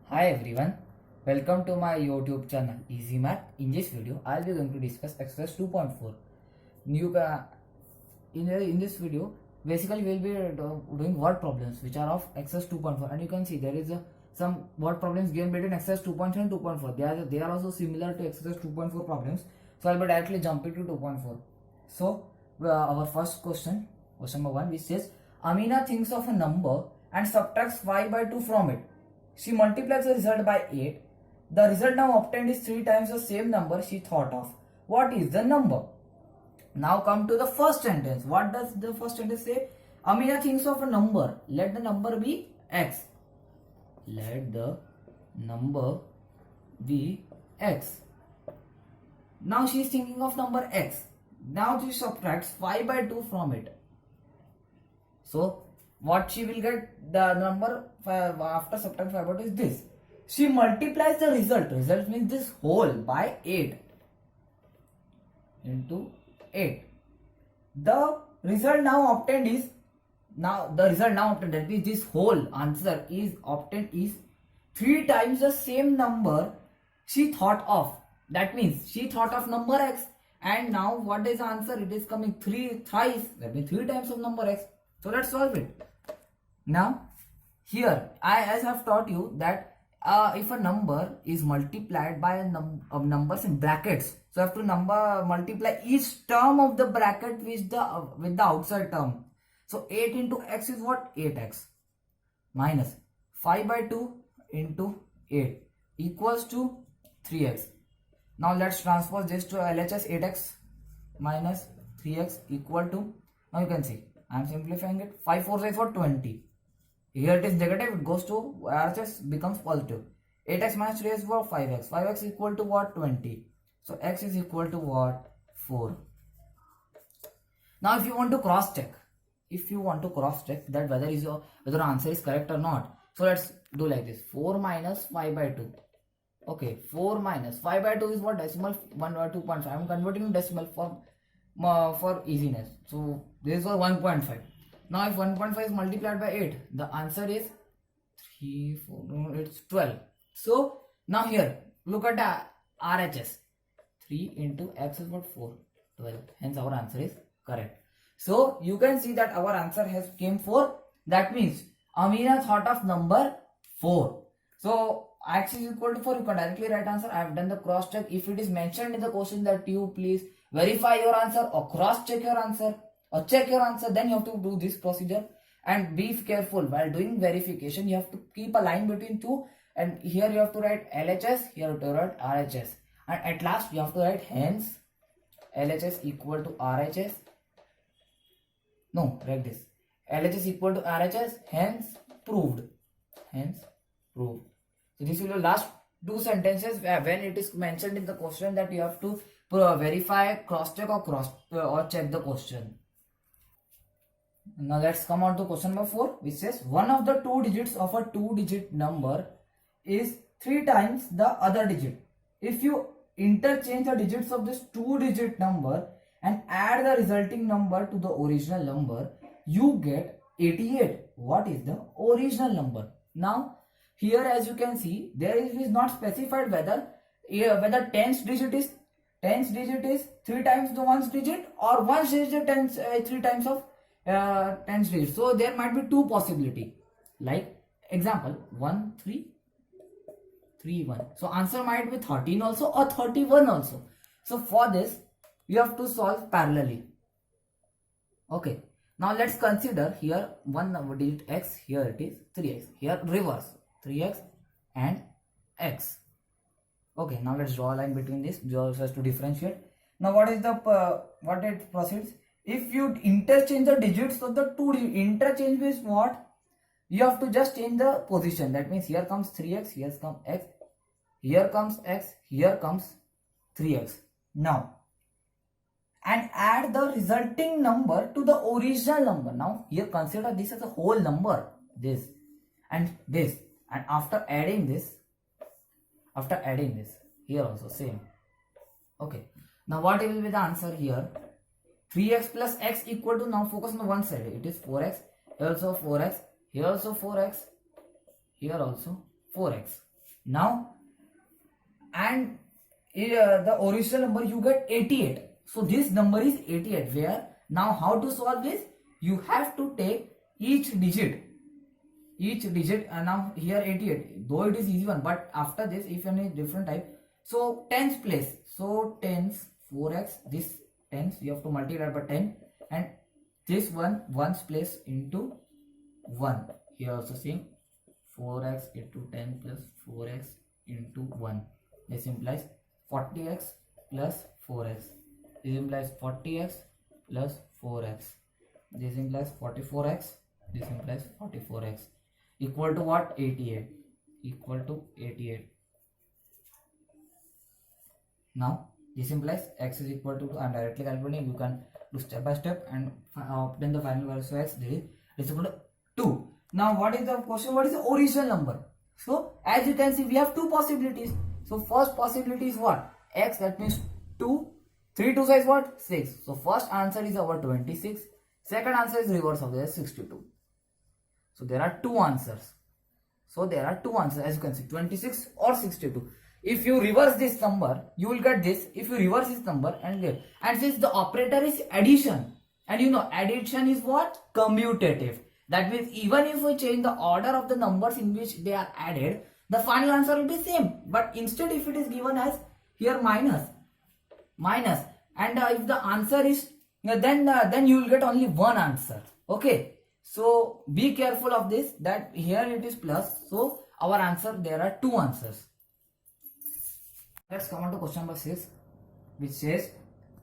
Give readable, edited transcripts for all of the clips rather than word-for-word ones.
Hi everyone, welcome to my YouTube channel Easy Math. In this video, I'll be going to discuss exercise 2.4. In this video, basically we'll be doing word problems which are of exercise 2.4, and you can see there is some word problems given between exercise 2.3 and 2.4. They are also similar to exercise 2.4 problems. So I'll be directly jumping to 2.4. So our first question number 1, which says Amina thinks of a number and subtracts 5 by 2 from it. She multiplies the result by 8. The result now obtained is 3 times the same number she thought of. What is the number? Now come to the first sentence. What does the first sentence say? Amina thinks of a number. Let the number be x. Let the number be x. Now she is thinking of number x. Now she subtracts 5 by 2 from it. So what she will get, the number after subtract 5 by 2 is this. She multiplies the result. Result means this whole by 8 into 8. The result now obtained is, that means this whole answer is obtained is 3 times the same number she thought of. That means she thought of number x, and now what is the answer? It is coming 3 thrice. That means 3 times of number x. So let's solve it. Now here as I have taught you that if a number is multiplied by numbers in brackets, so I have to multiply each term of the bracket with the outside term. So 8 into x is what? 8x minus 5 by 2 into 8 equals to 3x. Now let's transpose this to LHS. 8x minus 3x equal to, now you can see I am simplifying it. 5 4 is what? 20. Here it is negative, it goes to RHS, becomes positive. 8x minus 3 is what? 5x. 5x equal to what? 20. So x is equal to what? 4. Now if you want to cross check, that whether answer is correct or not, so let's do like this. 4 minus 5 by 2. Okay, 4 minus 5 by 2 is what? Decimal 1 or 2.5. I am converting decimal for easiness. So this was 1.5. Now if 1.5 is multiplied by 8, the answer is 3, 4, it's 12. So now here, look at the RHS. 3 into x is what? 4, 12. Hence our answer is correct. So you can see that our answer has came 4. That means Amina thought of number 4. So x is equal to 4. You can directly write answer. I have done the cross check. If it is mentioned in the question that you please verify your answer or cross check your answer or check your answer, then you have to do this procedure. And be careful while doing verification. You have to keep a line between two, and here you have to write LHS, here you have to write RHS, and at last you have to write hence LHS equal to RHS. No, write this. LHS equal to RHS, hence proved. So this will be the last two sentences when it is mentioned in the question that you have to verify, cross check or check the question. Now let's come on to question number 4, which says one of the 2 digits of a 2-digit number is 3 times the other digit. If you interchange the digits of this 2-digit number and add the resulting number to the original number, you get 88. What is the original number? Now here, as you can see, there is not specified whether tens digit is 3 times the ones digit, or ones digit 3 times of tens digit. So there might be 2 possibility. Like example 1 3 3 1. So answer might be 13 also or 31 also. So for this you have to solve parallelly. Okay. Now let's consider here one digit x. Here it is 3x. Here reverse 3x and x. Okay, now let's draw a line between this just to differentiate. Now what it proceeds? If you interchange the digits of the 2 digits, interchange is what? You have to just change the position. That means here comes 3x, here comes x, here comes x, here comes 3x. Now, and add the resulting number to the original number. Now here consider this as a whole number, this and this, and after adding this here also same. Okay, now what will be the answer here? 3x plus x equal to, now focus on the one side, it is 4x, here also 4x, here also 4x, here also 4x. Now, and the original number you get 88. So this number is 88. Where now how to solve this? You have to take each digit, and now here 88. Though it is easy one, but after this, if any different type, so tens place. So tens 4x. This tens you have to multiply by 10, and this one ones place into 1. Here also same 4x into 10 plus 4x into 1. This implies 40x plus 4x. This implies 40x plus 4x. This implies 44x. This implies 44x. Equal to what? 88. Equal to 88. Now this implies x is equal to 2. I am directly calculating. You can do step by step and obtain the final value. So x is equal to 2. Now what is the question? What is the original number? So as you can see, we have two possibilities. So first possibility is what? X, that means 2. 3 2 is what? 6. So first answer is our 26. Second answer is reverse of this 62. So there are two answers. As you can see, 26 or 62. If you reverse this number, you will get this. If you reverse this number and since the operator is addition, and you know addition is what? Commutative. That means even if we change the order of the numbers in which they are added, the final answer will be same. But instead, if it is given as here minus, and if the answer is then you will get only one answer. Okay, so be careful of this, that here it is plus. So our answer, there are two answers. Let's come on to question number 6, which says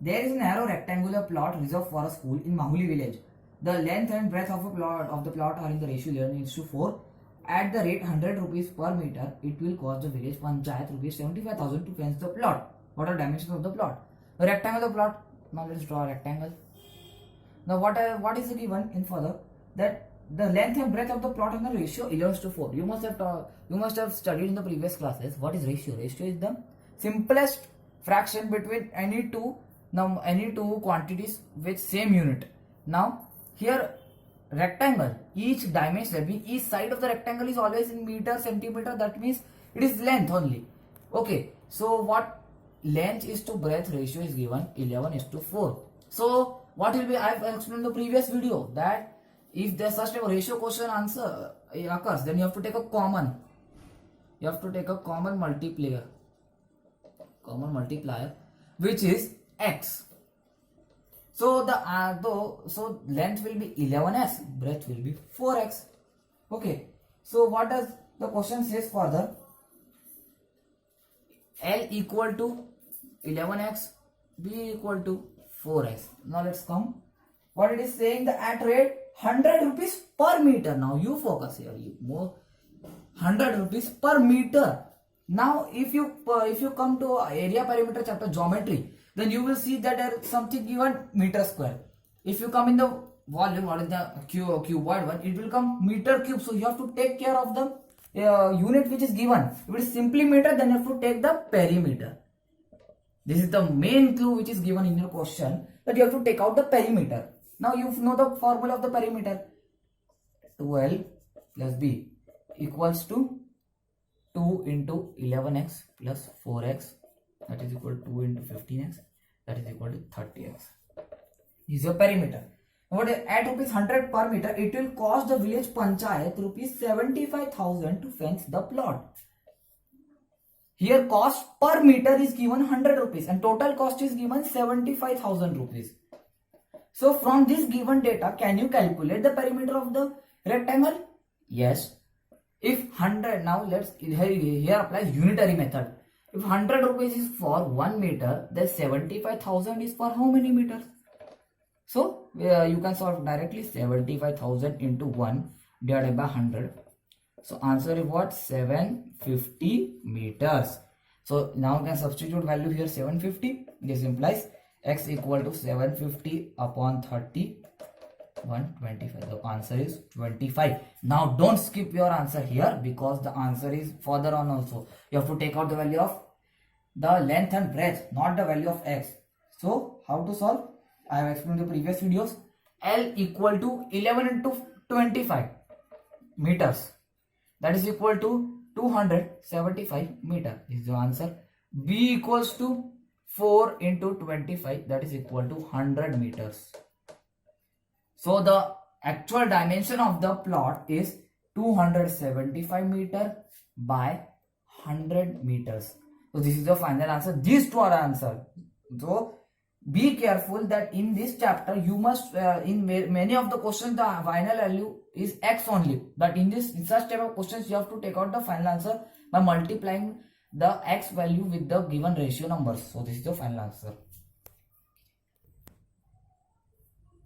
there is a narrow rectangular plot reserved for a school in Mahuli village. The length and breadth of the plot are in the ratio 11:4. At the rate 100 rupees per meter, it will cost the village panchayat rupees 75,000 to fence the plot. What are dimensions of the plot? The rectangular plot. Now let's draw a rectangle. Now what is given in further? That the length and breadth of the plot in the ratio 11:4. You must have studied in the previous classes. What is ratio? Ratio is the simplest fraction between any two quantities with same unit. Now here rectangle, each dimension, each side of the rectangle is always in meter, centimeter. That means it is length only. Okay, so what length is to breadth ratio is given 11:4. So what will be? I have explained in the previous video that if there such a ratio question answer occurs, then you have to take a common. You have to take a common multiplier, which is x. So so length will be 11s, breadth will be 4x. Okay. So what does the question says further? L equal to 11x, B equal to 4x. Now let's come. What it is saying, the at rate 100 rupees per meter. Now you focus here. 100 rupees per meter. Now if you come to area perimeter chapter geometry, then you will see that there is something given meter square. If you come in the volume, what is the cuboid one, it will come meter cube. So you have to take care of the unit which is given. If it is simply meter, then you have to take the perimeter. This is the main clue which is given in your question, that you have to take out the perimeter. Now you know the formula of the perimeter. 12 plus b equals to 2 into 11x plus 4x, that is equal to 2 into 15x, that is equal to 30x. This is your perimeter. Now at rupees 100 per meter, it will cost the village panchayat rupees 75,000 to fence the plot. Here cost per meter is given 100 rupees and total cost is given 75,000 rupees. So from this given data, can you calculate the perimeter of the rectangle? Yes. If 100, now let's here applies unitary method. If 100 rupees is for 1 meter, then 75,000 is for how many meters? So you can solve directly. 75,000 into 1 divided by 100. So answer is what? 750 meters. So now you can substitute value here 750. This implies x equal to 750 upon 30, 125. The answer is 25. Now don't skip your answer here, because the answer is further on also. You have to take out the value of the length and breadth, not the value of x. So how to solve? I have explained in the previous videos. L equal to 11 into 25 meters. That is equal to 275 meter. This is the answer. B equals to 4 into 25, that is equal to 100 meters. So the actual dimension of the plot is 275 meter by 100 meters. So this is the final answer. These two are answer. So be careful that in this chapter you must in many of the questions the final value is x only, but in such type of questions you have to take out the final answer by multiplying the x value with the given ratio numbers. So this is the final answer.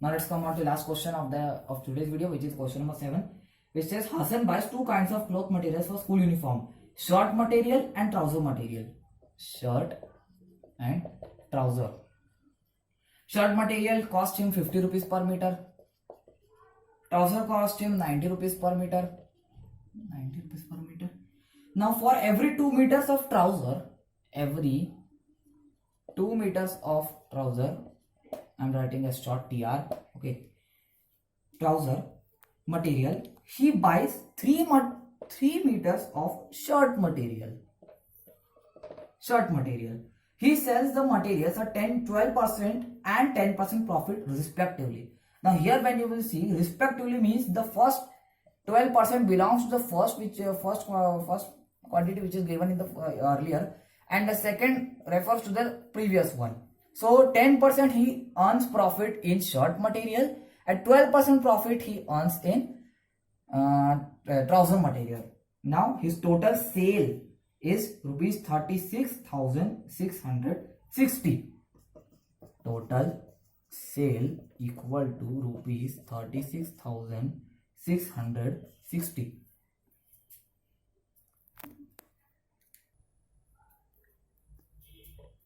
Now let's come on to last question of today's video, which is question number 7, which says Hassan buys two kinds of cloth materials for school uniform: shirt material and trouser material. Shirt and trouser. Shirt material cost him 50 rupees per meter. Trouser cost him 90 rupees per meter. 90 rupees per meter. Now for every 2 meters of trouser, every 2 meters of trouser, I'm writing a short TR, okay, trouser material, he buys 3 meters of shirt material. Shirt material. He sells the materials at 12% and 10% profit respectively. Now here when you will see, respectively means the first 12% belongs to the first quantity which is given in the earlier, and the second refers to the previous one. So 10% he earns profit in shirt material, and 12% profit he earns in trouser material. Now his total sale is rupees 36,660. Total sale equal to rupees 36,660.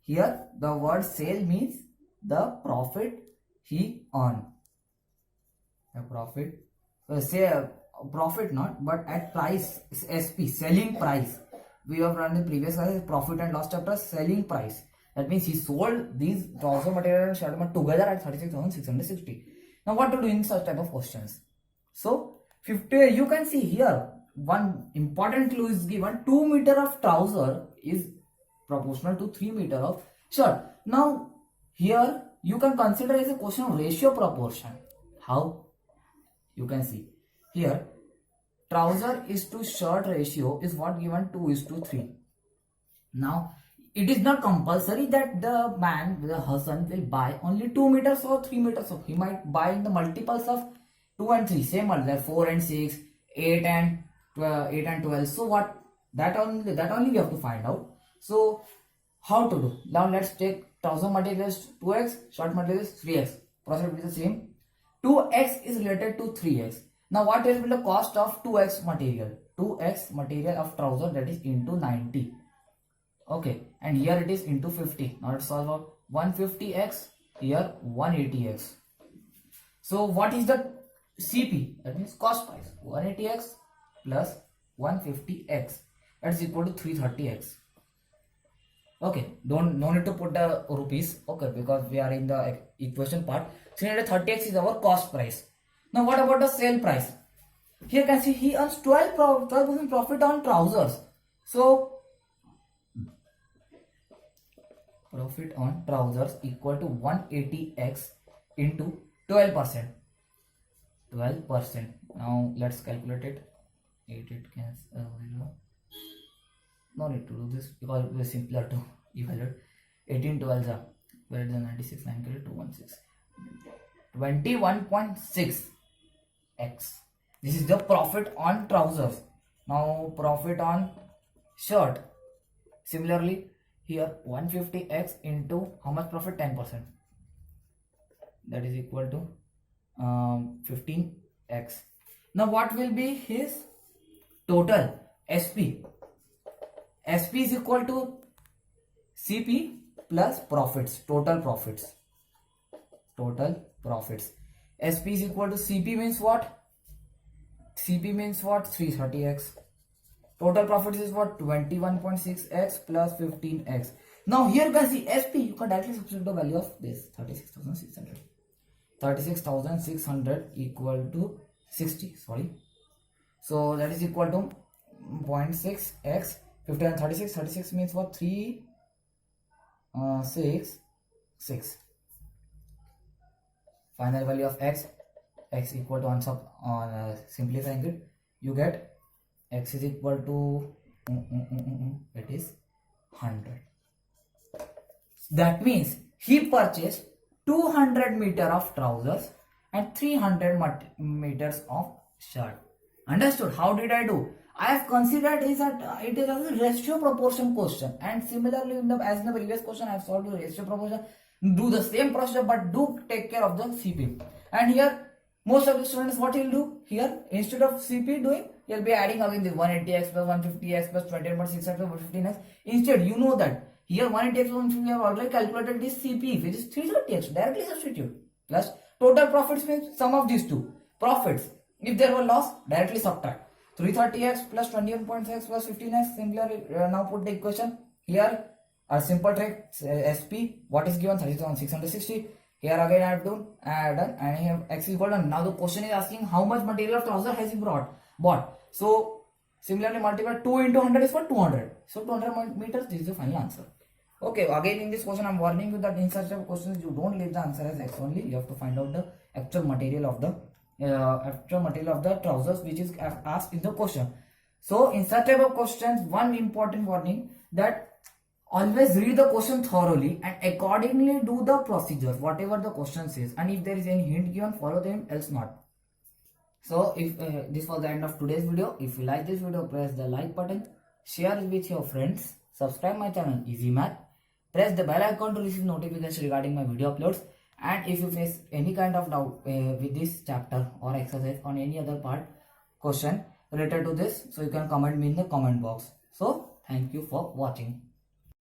Here the word sale means the profit he earned. The profit, profit not, but at price, SP, selling price. We have run the previous class, profit and loss chapter, selling price. That means he sold these trouser material and shirt material together at 36,660. Now what to do in such type of questions? So 50, you can see here one important clue is given. 2 meter of trouser is proportional to 3 meter of shirt. Now here you can consider as a question of ratio proportion. How? You can see here trouser is to shirt ratio is what given 2:3. Now it is not compulsory that the man, the husband, will buy only 2 meters or 3 meters. So he might buy in the multiples of 2 and 3, same like 4 and 6, 8 and 12. So what? That only we have to find out. So how to do? Now let's take trouser material is 2x, shirt material is 3x. Process will be the same. 2x is related to 3x. Now what will be the cost of 2x material? 2x material of trouser, that is into 90. Okay, and here it is into 50. Now let's solve out 150x, here 180x. So what is the CP? That means cost price. 180x plus 150x, that is equal to 330x. Okay, no need to put the rupees, okay, because we are in the equation part. 330x is our cost price. Now what about the sale price? Here you can see he earns 12% profit on trousers. So profit on trousers equal to 180x into 12%. 12%. Now let's calculate it. 8 cancel. No need to do this because it is simpler to evaluate. 18 12s are greater than 96, 9 216. 21.6x. This is the profit on trousers. Now profit on shirt. Similarly, here 150x into how much profit? 10%. That is equal to 15x. Now what will be his total SP? SP is equal to CP plus profits, total profits. Total profits. SP is equal to CP means what? CP means what? 330x. Total profits is what? 21.6x plus 15x. Now here you can see SP, you can directly substitute the value of this 36,600. 36,600 equal to 60, sorry. So that is equal to 17.6 x 50 and 36. 36 means what? 3 6 6. Final value of x equal to on simplifying it, you get x is equal to it is 100. That means he purchased 200 meter of trousers and 300 meters of shirt. Understood? How did I do? I have considered it is a ratio proportion question, and similarly as in the previous question I have solved the ratio proportion. Do the same procedure, but do take care of the CP. And here most of the students, what he'll do here, instead of CP doing, he'll be adding again the 180x plus 150x plus 20.6x plus 115x. Instead, you know that here 180x plus 150 have already calculated this CP, which is 330x. Directly substitute. Plus total profits means sum of these two. Profits, if there were loss, directly subtract. 330x plus 21.6x plus 15x. Similarly, now put the equation here. A simple trick, SP, what is given? 30,660. Here again I have to add and here x is equal to. Now the question is asking how much material of trouser has he bought. So similarly multiply 2 into 100 is for 200. So 200 meters, this is the final answer. Okay, again in this question I am warning you that in such type of questions you don't leave the answer as x only. You have to find out the actual material of the trousers which is asked in the question. So in such type of questions, one important warning that always read the question thoroughly and accordingly do the procedure, whatever the question says. And if there is any hint given, follow them, else not. So if this was the end of today's video. If you like this video, press the like button, share it with your friends, subscribe my channel Easy Math, press the bell icon to receive notifications regarding my video uploads. And if you face any kind of doubt with this chapter or exercise on any other part question related to this, so you can comment me in the comment box. So thank you for watching.